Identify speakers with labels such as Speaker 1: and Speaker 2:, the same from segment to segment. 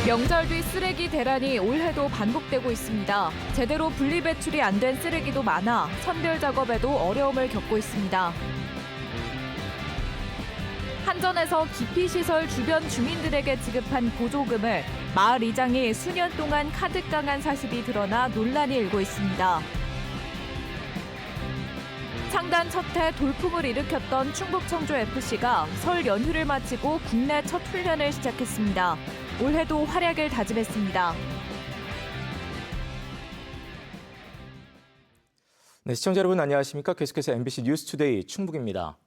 Speaker 1: 명절 뒤 쓰레기 대란이 올해도 반복되고 있습니다. 제대로 분리배출이 안 된 쓰레기도 많아 선별 작업에도 어려움을 겪고 있습니다. 한전에서 기피시설 주변 주민들에게 지급한 보조금을 마을 이장이 수년 동안 카드깡한 사실이 드러나 논란이 일고 있습니다. 창단 첫 해 돌풍을 일으켰던 충북 청주FC가 설 연휴를 마치고 국내 첫 훈련을 시작했습니다. 올해도 활약을 다짐했습니다.
Speaker 2: 네, 시청자 여러분 안녕하십니까? 계속해서 MBC 뉴스투데이 충북입니다.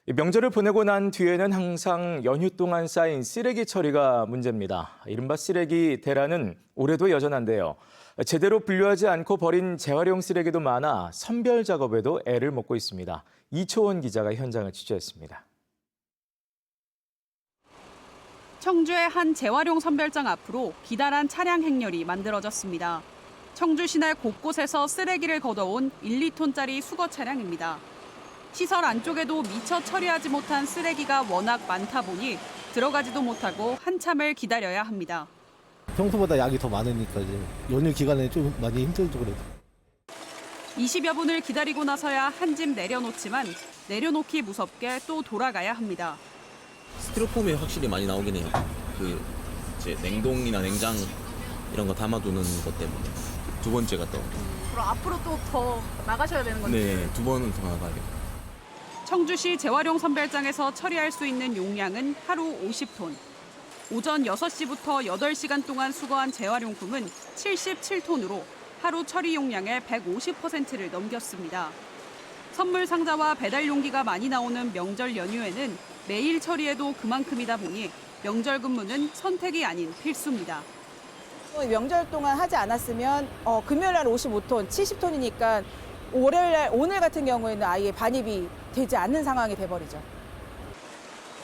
Speaker 2: 명절을 보내고 난 뒤에는 항상 연휴 동안 쌓인 쓰레기 처리가 문제입니다. 이른바 쓰레기 대란은 올해도 여전한데요. 제대로 분류하지 않고 버린 재활용 쓰레기도 많아 선별 작업에도 애를 먹고 있습니다. 이초원 기자가 현장을 취재했습니다.
Speaker 3: 청주의 한 재활용 선별장 앞으로 기다란 차량 행렬이 만들어졌습니다. 청주 시내 곳곳에서 쓰레기를 걷어온 1~2톤짜리 수거 차량입니다. 시설 안쪽에도 미처 처리하지 못한 쓰레기가 워낙 많다 보니 들어가지도 못하고 한참을 기다려야 합니다.
Speaker 4: 평소보다 양이 더 많으니까 이제 연휴 기간에 좀 많이 힘들죠 그래도.
Speaker 3: 20여 분을 기다리고 나서야 한 짐 내려놓지만 내려놓기 무섭게 또 돌아가야 합니다.
Speaker 5: 스티로폼이 확실히 많이 나오긴 해요. 이제 냉동이나 냉장 이런 거 담아두는 것 때문에 두 번째가 또.
Speaker 3: 그럼 앞으로 또 더 나가셔야 되는 건데?
Speaker 5: 네, 두 번은 더 나가요.
Speaker 3: 청주시 재활용 선별장에서 처리할 수 있는 용량은 하루 50톤. 오전 6시부터 8시간 동안 수거한 재활용품은 77톤으로 하루 처리 용량의 150%를 넘겼습니다. 선물 상자와 배달 용기가 많이 나오는 명절 연휴에는 매일 처리해도 그만큼이다 보니 명절 근무는 선택이 아닌 필수입니다.
Speaker 6: 명절 동안 하지 않았으면 금요일 날 55톤, 70톤이니까 월요일 날 오늘 같은 경우에는 아예 반입이 되지 않는 상황이 돼버리죠.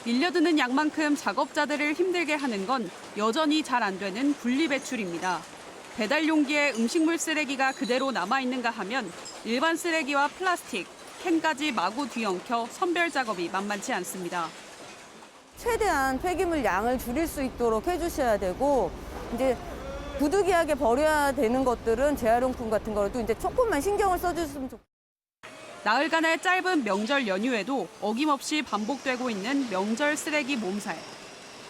Speaker 3: 밀려드는 양만큼 작업자들을 힘들게 하는 건 여전히 잘 안 되는 분리배출입니다. 배달 용기에 음식물 쓰레기가 그대로 남아있는가 하면 일반 쓰레기와 플라스틱, 캔까지 마구 뒤엉켜 선별 작업이 만만치 않습니다.
Speaker 7: 최대한 폐기물 양을 줄일 수 있도록 해주셔야 되고 이제 부득이하게 버려야 되는 것들은 재활용품 같은 거라도 이제 조금만 신경을 써주셨으면 좋겠어요.
Speaker 3: 나흘간의 짧은 명절 연휴에도 어김없이 반복되고 있는 명절 쓰레기 몸살.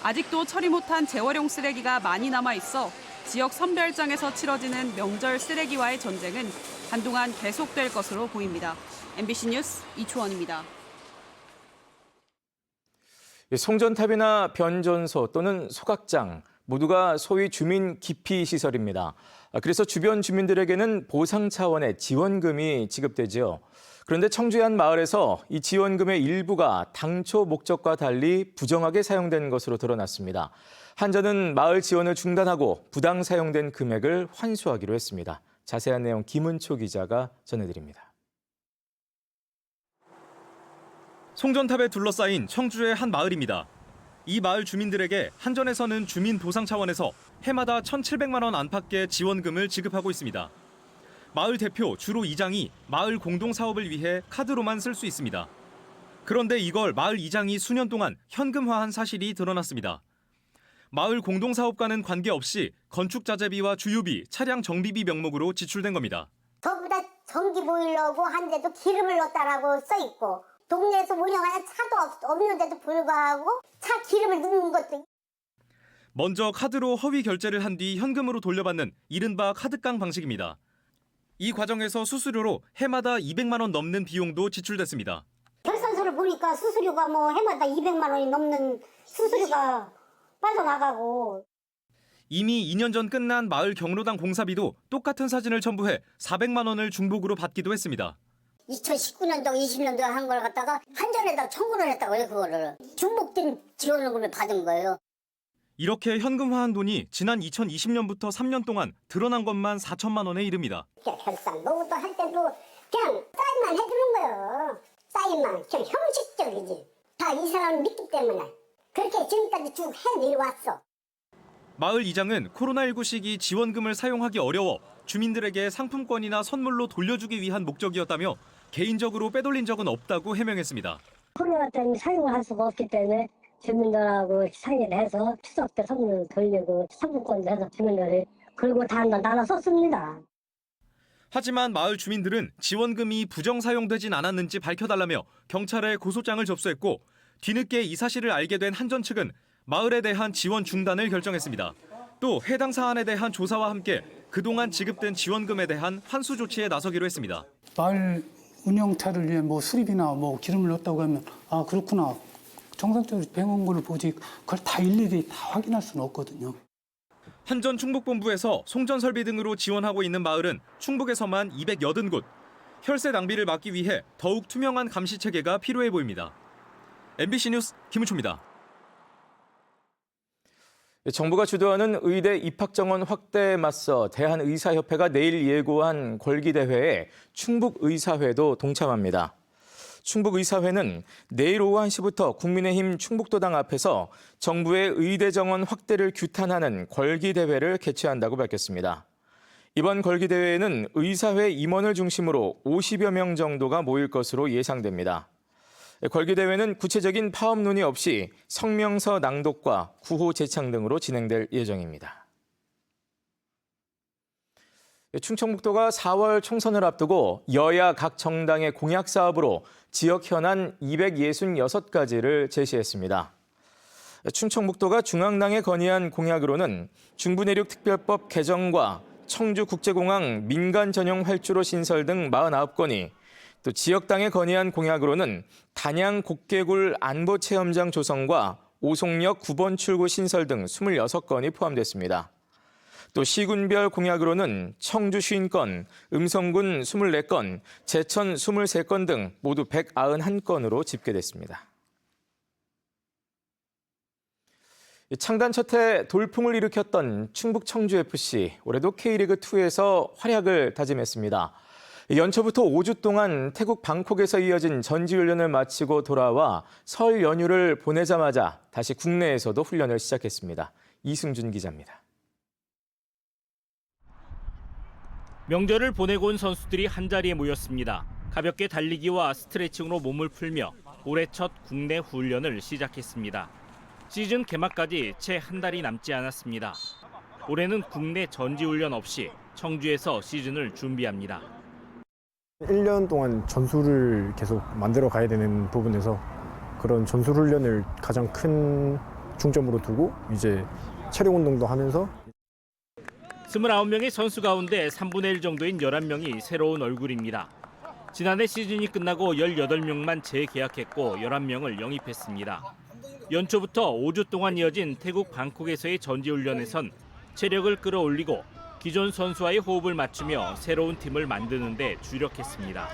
Speaker 3: 아직도 처리 못한 재활용 쓰레기가 많이 남아있어 지역 선별장에서 치러지는 명절 쓰레기와의 전쟁은 한동안 계속될 것으로 보입니다. MBC 뉴스 이초원입니다.
Speaker 2: 송전탑이나 변전소 또는 소각장 모두가 소위 주민 기피 시설입니다. 그래서 주변 주민들에게는 보상 차원의 지원금이 지급되지요. 그런데 청주의 한 마을에서 이 지원금의 일부가 당초 목적과 달리 부정하게 사용된 것으로 드러났습니다. 한전은 마을 지원을 중단하고 부당 사용된 금액을 환수하기로 했습니다. 자세한 내용 김은초 기자가 전해드립니다.
Speaker 8: 송전탑에 둘러싸인 청주의 한 마을입니다. 이 마을 주민들에게 한전에서는 주민 보상 차원에서 해마다 1,700만 원 안팎의 지원금을 지급하고 있습니다. 마을 대표 주로 이장이 마을 공동 사업을 위해 카드로만 쓸 수 있습니다. 그런데 이걸 마을 이장이 수년 동안 현금화한 사실이 드러났습니다. 마을 공동 사업과는 관계없이 건축 자재비와 주유비, 차량 정비비 명목으로 지출된 겁니다.
Speaker 9: 전부 다 전기 보일러고 한데도 기름을 넣었다라고 써 있고 동네에서 운영하는 차도 없는데도 불구하고 차 기름을 넣는 것도.
Speaker 8: 먼저 카드로 허위 결제를 한 뒤 현금으로 돌려받는 이른바 카드깡 방식입니다. 이 과정에서 수수료로 해마다 200만 원 넘는 비용도 지출됐습니다.
Speaker 9: 결산서를 보니까 수수료가 해마다 200만 원이 넘는 수수료가 빠져나가고.
Speaker 8: 이미 2년 전 끝난 마을 경로당 공사비도 똑같은 사진을 첨부해 400만 원을 중복으로 받기도 했습니다.
Speaker 9: 2019년도, 20년도에 한 걸 갖다가 한전에다 청구를 했다고요, 그거를. 중복된 지원금을 받은 거예요.
Speaker 8: 이렇게 현금화한 돈이 지난 2020년부터 3년 동안 드러난 것만 4천만 원에 이릅니다.
Speaker 9: 결산, 뭐부터 할 때도 그냥 사인만 해주는 거예요. 사인만, 그냥 형식적이지. 다 이 사람을 믿기 때문에. 그렇게 지금까지 쭉 해내려왔어.
Speaker 8: 마을 이장은 코로나19 시기 지원금을 사용하기 어려워 주민들에게 상품권이나 선물로 돌려주기 위한 목적이었다며 개인적으로 빼돌린 적은 없다고 해명했습니다.
Speaker 9: 코로나 때문에 사용을 할 수가 없기 때문에 주민들하고 상의를 해서 추석 때 선물 돌리고 상품권도 해서 주민들이 그리고 다 나눠 썼습니다.
Speaker 8: 하지만 마을 주민들은 지원금이 부정 사용되진 않았는지 밝혀달라며 경찰에 고소장을 접수했고 뒤늦게 이 사실을 알게 된 한전 측은 마을에 대한 지원 중단을 결정했습니다. 또 해당 사안에 대한 조사와 함께 그동안 지급된 지원금에 대한 환수 조치에 나서기로 했습니다.
Speaker 10: 마을 운영차를 위해 뭐 수리비나 뭐 기름을 넣었다고 하면 아 그렇구나 정상적으로 배운 걸로 보지 그걸 다 일일이 다 확인할 수는 없거든요.
Speaker 8: 한전 충북본부에서 송전 설비 등으로 지원하고 있는 마을은 충북에서만 280곳. 혈세 낭비를 막기 위해 더욱 투명한 감시 체계가 필요해 보입니다. MBC 뉴스 김우초입니다.
Speaker 2: 정부가 주도하는 의대 입학 정원 확대에 맞서 대한의사협회가 내일 예고한 걸기대회에 충북의사회도 동참합니다. 충북의사회는 내일 오후 1시부터 국민의힘 충북도당 앞에서 정부의 의대 정원 확대를 규탄하는 걸기대회를 개최한다고 밝혔습니다. 이번 걸기대회에는 의사회 임원을 중심으로 50여 명 정도가 모일 것으로 예상됩니다. 걸기대회는 구체적인 파업 논의 없이 성명서 낭독과 구호 제창 등으로 진행될 예정입니다. 충청북도가 4월 총선을 앞두고 여야 각 정당의 공약 사업으로 지역 현안 266가지를 제시했습니다. 충청북도가 중앙당에 건의한 공약으로는 중부내륙 특별법 개정과 청주국제공항 민간 전용 활주로 신설 등 49건이, 또 지역당에 건의한 공약으로는 단양 곡개굴 안보체험장 조성과 오송역 9번 출구 신설 등 26건이 포함됐습니다. 또 시군별 공약으로는 청주 50건, 음성군 24건, 제천 23건 등 모두 191건으로 집계됐습니다. 창단 첫 해 돌풍을 일으켰던 충북 청주FC, 올해도 K리그2에서 활약을 다짐했습니다. 연초부터 5주 동안 태국 방콕에서 이어진 전지훈련을 마치고 돌아와 설 연휴를 보내자마자 다시 국내에서도 훈련을 시작했습니다. 이승준 기자입니다.
Speaker 11: 명절을 보내고 온 선수들이 한자리에 모였습니다. 가볍게 달리기와 스트레칭으로 몸을 풀며 올해 첫 국내 훈련을 시작했습니다. 시즌 개막까지 채 한 달이 남지 않았습니다. 올해는 국내 전지훈련 없이 청주에서 시즌을 준비합니다.
Speaker 12: 1년 동안 전술을 계속 만들어 가야 되는 부분에서 그런 전술 훈련을 가장 큰 중점으로 두고 이제 체력 운동도 하면서
Speaker 11: 29명의 선수 가운데 3분의 1 정도인 11명이 새로운 얼굴입니다. 지난해 시즌이 끝나고 18명만 재계약했고 11명을 영입했습니다. 연초부터 5주 동안 이어진 태국 방콕에서의 전지훈련에선 체력을 끌어올리고 기존 선수와의 호흡을 맞추며 새로운 팀을 만드는 데 주력했습니다.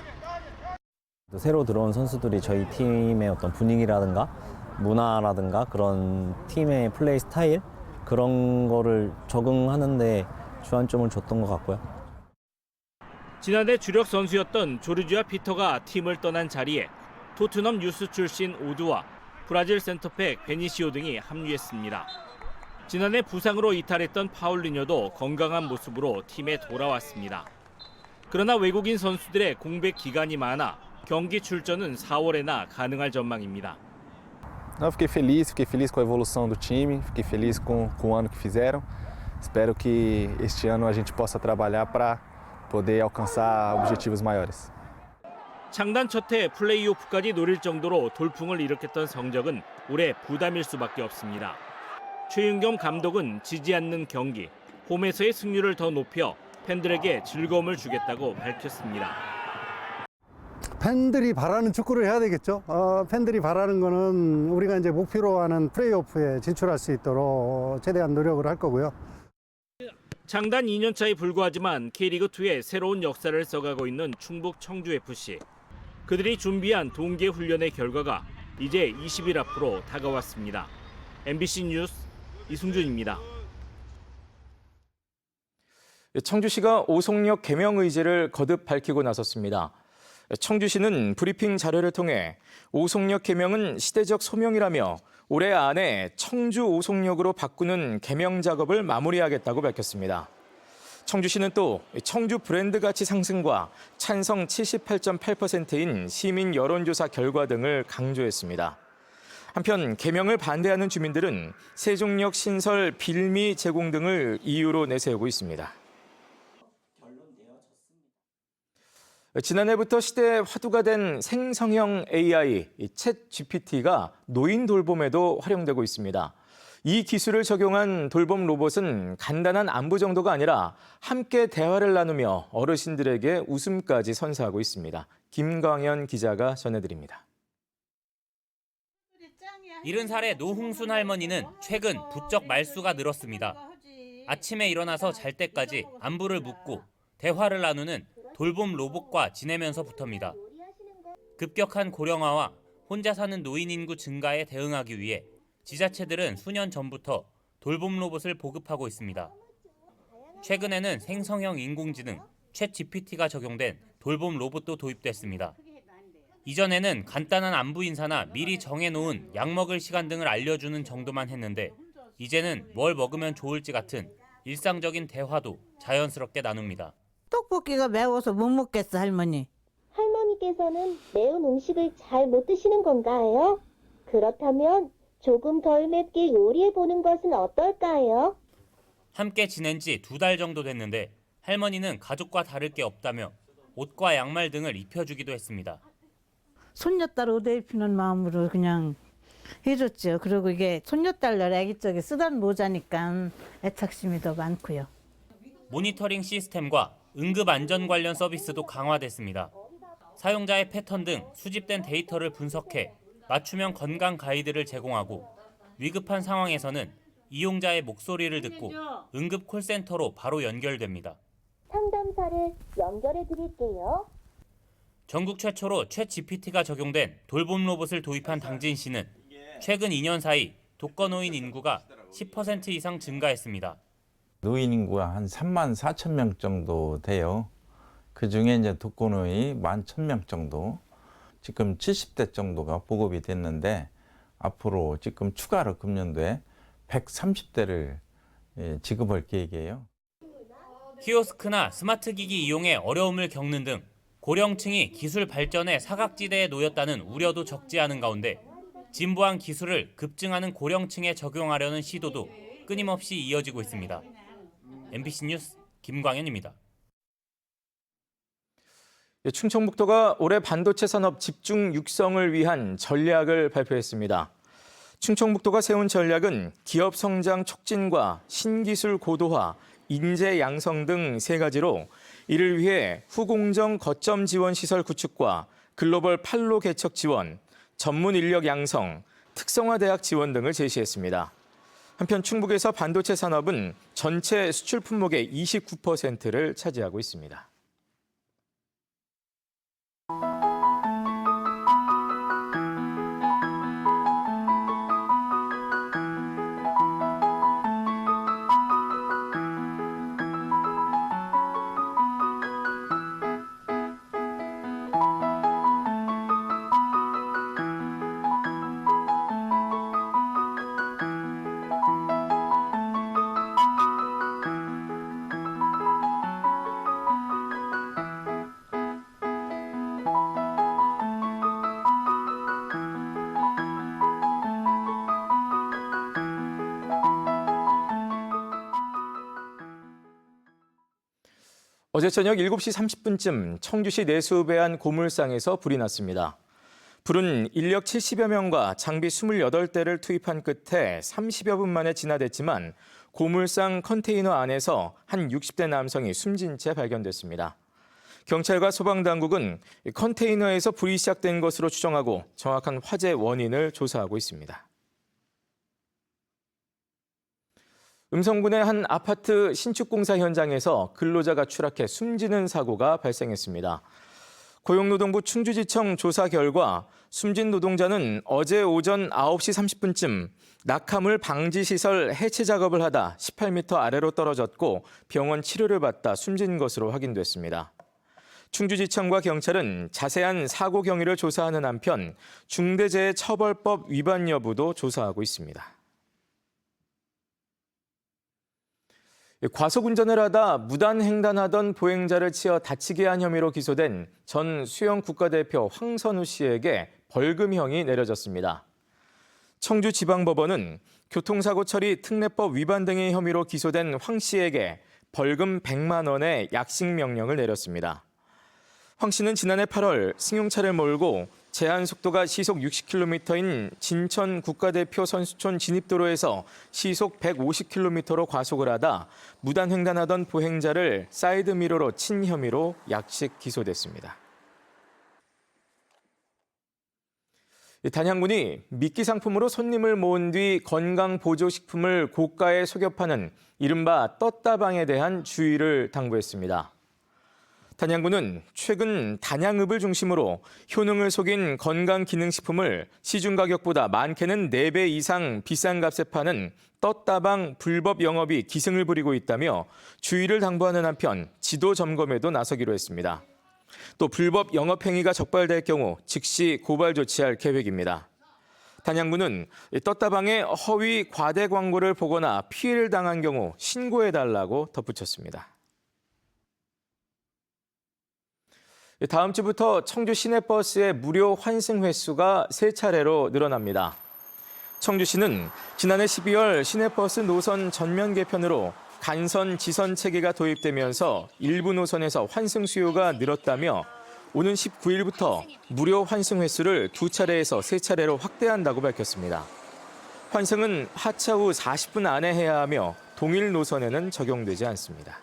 Speaker 13: 새로 들어온 선수들이 저희 팀의 어떤 분위기라든가 문화라든가 그런 팀의 플레이 스타일 그런 거를 적응하는데 주안점을 줬던 것 같고요.
Speaker 11: 지난해 주력 선수였던 조르지아 피터가 팀을 떠난 자리에 토트넘 유스 출신 오드와 브라질 센터백 베니시오 등이 합류했습니다. 지난해 부상으로 이탈했던 파울리뇨도 건강한 모습으로 팀에 돌아왔습니다. 그러나 외국인 선수들의 공백 기간이 많아 경기 출전은 4월에나 가능할 전망입니다.
Speaker 14: Fiquei feliz com a evolução do time, fiquei feliz com o ano que fizeram. Espero que este ano a gente possa trabalhar para poder alcançar objetivos maiores.
Speaker 11: 창단 첫 해 플레이오프까지 노릴 정도로 돌풍을 일으켰던 성적은 올해 부담일 수밖에 없습니다. 최윤겸 감독은 지지 않는 경기, 홈에서의 승률을 더 높여 팬들에게 즐거움을 주겠다고 밝혔습니다.
Speaker 15: 팬들이 바라는 축구를 해야 되겠죠. 팬들이 바라는 거는 우리가 이제 목표로 하는 플레이오프에 진출할 수 있도록 최대한 노력을 할 거고요.
Speaker 11: 창단 2년 차에 불과하지만 K리그2의 새로운 역사를 써가고 있는 충북 청주FC. 그들이 준비한 동계 훈련의 결과가 이제 20일 앞으로 다가왔습니다. MBC 뉴스 이승준입니다.
Speaker 2: 청주시가 오송역 개명 의지를 거듭 밝히고 나섰습니다. 청주시는 브리핑 자료를 통해 오송역 개명은 시대적 소명이라며 올해 안에 청주 오송역으로 바꾸는 개명 작업을 마무리하겠다고 밝혔습니다. 청주시는 또 청주 브랜드 가치 상승과 찬성 78.8%인 시민 여론조사 결과 등을 강조했습니다. 한편 개명을 반대하는 주민들은 세종역 신설 빌미 제공 등을 이유로 내세우고 있습니다. 지난해부터 시대의 화두가 된 생성형 AI, 챗 GPT가 노인 돌봄에도 활용되고 있습니다. 이 기술을 적용한 돌봄 로봇은 간단한 안부 정도가 아니라 함께 대화를 나누며 어르신들에게 웃음까지 선사하고 있습니다. 김광현 기자가 전해드립니다.
Speaker 16: 70살의 노홍순 할머니는 최근 부쩍 말수가 늘었습니다. 아침에 일어나서 잘 때까지 안부를 묻고 대화를 나누는 돌봄 로봇과 지내면서부터입니다. 급격한 고령화와 혼자 사는 노인 인구 증가에 대응하기 위해 지자체들은 수년 전부터 돌봄 로봇을 보급하고 있습니다. 최근에는 생성형 인공지능 챗 GPT가 적용된 돌봄 로봇도 도입됐습니다. 이전에는 간단한 안부 인사나 미리 정해놓은 약 먹을 시간 등을 알려주는 정도만 했는데 이제는 뭘 먹으면 좋을지 같은 일상적인 대화도 자연스럽게 나눕니다.
Speaker 17: 떡볶이가 매워서 못 먹겠어, 할머니.
Speaker 18: 할머니께서는 매운 음식을 잘 못 드시는 건가요? 그렇다면 조금 덜 맵게 요리해보는 것은 어떨까요?
Speaker 16: 함께 지낸 지 2달 정도 됐는데 할머니는 가족과 다를 게 없다며 옷과 양말 등을 입혀주기도 했습니다.
Speaker 17: 손녀딸 옷 입히는 마음으로 그냥 해줬죠. 그리고 이게 손녀딸들 아기 쪽에 쓰던 모자니까 애착심이 더 많고요.
Speaker 16: 모니터링 시스템과 응급 안전 관련 서비스도 강화됐습니다. 사용자의 패턴 등 수집된 데이터를 분석해 맞춤형 건강 가이드를 제공하고 위급한 상황에서는 이용자의 목소리를 듣고 응급 콜센터로 바로 연결됩니다.
Speaker 18: 상담사를 연결해 드릴게요.
Speaker 16: 전국 최초로 챗 GPT가 적용된 돌봄 로봇을 도입한 당진시는 최근 2년 사이 독거노인 인구가 10% 이상 증가했습니다.
Speaker 19: 노인 인구가 한 3만 4천 명 정도 돼요. 그중에 이제 독거노인이 11,000명 정도, 지금 70대 정도가 보급이 됐는데 앞으로 지금 추가로 금년도에 130대를 지급할 계획이에요.
Speaker 16: 키오스크나 스마트 기기 이용에 어려움을 겪는 등 고령층이 기술 발전의 사각지대에 놓였다는 우려도 적지 않은 가운데 진보한 기술을 급증하는 고령층에 적용하려는 시도도 끊임없이 이어지고 있습니다. MBC 뉴스 김광현입니다.
Speaker 2: 충청북도가 올해 반도체 산업 집중 육성을 위한 전략을 발표했습니다. 충청북도가 세운 전략은 기업 성장 촉진과 신기술 고도화, 인재 양성 등 3가지로 이를 위해 후공정 거점 지원 시설 구축과 글로벌 판로 개척 지원, 전문 인력 양성, 특성화 대학 지원 등을 제시했습니다. 한편 충북에서 반도체 산업은 전체 수출 품목의 29%를 차지하고 있습니다. 어제 저녁 7시 30분쯤 청주시 내수배안 고물상에서 불이 났습니다. 불은 인력 70여 명과 장비 28대를 투입한 끝에 30여 분 만에 진화됐지만 고물상 컨테이너 안에서 한 60대 남성이 숨진 채 발견됐습니다. 경찰과 소방당국은 컨테이너에서 불이 시작된 것으로 추정하고 정확한 화재 원인을 조사하고 있습니다. 음성군의 한 아파트 신축공사 현장에서 근로자가 추락해 숨지는 사고가 발생했습니다. 고용노동부 충주지청 조사 결과 숨진 노동자는 어제 오전 9시 30분쯤 낙하물 방지시설 해체 작업을 하다 18m 아래로 떨어졌고 병원 치료를 받다 숨진 것으로 확인됐습니다. 충주지청과 경찰은 자세한 사고 경위를 조사하는 한편 중대재해처벌법 위반 여부도 조사하고 있습니다. 과속운전을 하다 무단횡단하던 보행자를 치어 다치게 한 혐의로 기소된 전 수영 국가대표 황선우 씨에게 벌금형이 내려졌습니다. 청주지방법원은 교통사고 처리 특례법 위반 등의 혐의로 기소된 황 씨에게 벌금 100만 원의 약식 명령을 내렸습니다. 황 씨는 지난해 8월 승용차를 몰고 제한 속도가 시속 60km인 진천 국가대표 선수촌 진입도로에서 시속 150km로 과속을 하다 무단횡단하던 보행자를 사이드미러로 친 혐의로 약식 기소됐습니다. 단양군이 미끼 상품으로 손님을 모은 뒤 건강보조식품을 고가에 속여 파는 이른바 떴다방에 대한 주의를 당부했습니다. 단양군은 최근 단양읍을 중심으로 효능을 속인 건강기능식품을 시중 가격보다 많게는 4배 이상 비싼 값에 파는 떴다방 불법 영업이 기승을 부리고 있다며 주의를 당부하는 한편 지도 점검에도 나서기로 했습니다. 또 불법 영업 행위가 적발될 경우 즉시 고발 조치할 계획입니다. 단양군은 떴다방에 허위 과대 광고를 보거나 피해를 당한 경우 신고해달라고 덧붙였습니다. 다음 주부터 청주 시내버스의 무료 환승 횟수가 3차례로 늘어납니다. 청주시는 지난해 12월 시내버스 노선 전면 개편으로 간선 지선 체계가 도입되면서 일부 노선에서 환승 수요가 늘었다며 오는 19일부터 무료 환승 횟수를 2차례에서 3차례로 확대한다고 밝혔습니다. 환승은 하차 후 40분 안에 해야 하며 동일 노선에는 적용되지 않습니다.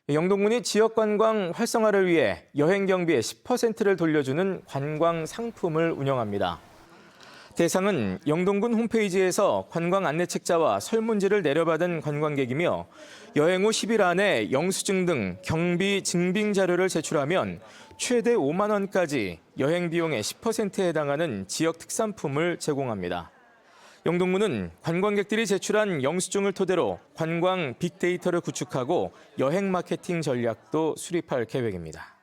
Speaker 2: 영동군이 지역관광 활성화를 위해 여행경비의 10%를 돌려주는 관광 상품을 운영합니다. 대상은 영동군 홈페이지에서 관광 안내책자와 설문지를 내려받은 관광객이며 여행 후 10일 안에 영수증 등 경비 증빙 자료를 제출하면 최대 5만 원까지 여행 비용의 10%에 해당하는 지역 특산품을 제공합니다. 영동군은 관광객들이 제출한 영수증을 토대로 관광 빅데이터를 구축하고 여행 마케팅 전략도 수립할 계획입니다.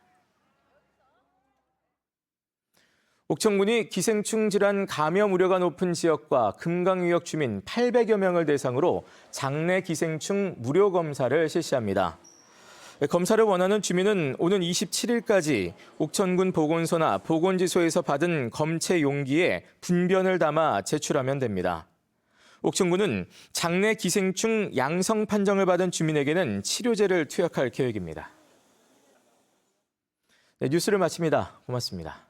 Speaker 2: 옥천군이 기생충 질환 감염 우려가 높은 지역과 금강유역 주민 800여 명을 대상으로 장내 기생충 무료 검사를 실시합니다. 검사를 원하는 주민은 오는 27일까지 옥천군 보건소나 보건지소에서 받은 검체 용기에 분변을 담아 제출하면 됩니다. 옥천군은 장내 기생충 양성 판정을 받은 주민에게는 치료제를 투약할 계획입니다. 네, 뉴스를 마칩니다. 고맙습니다.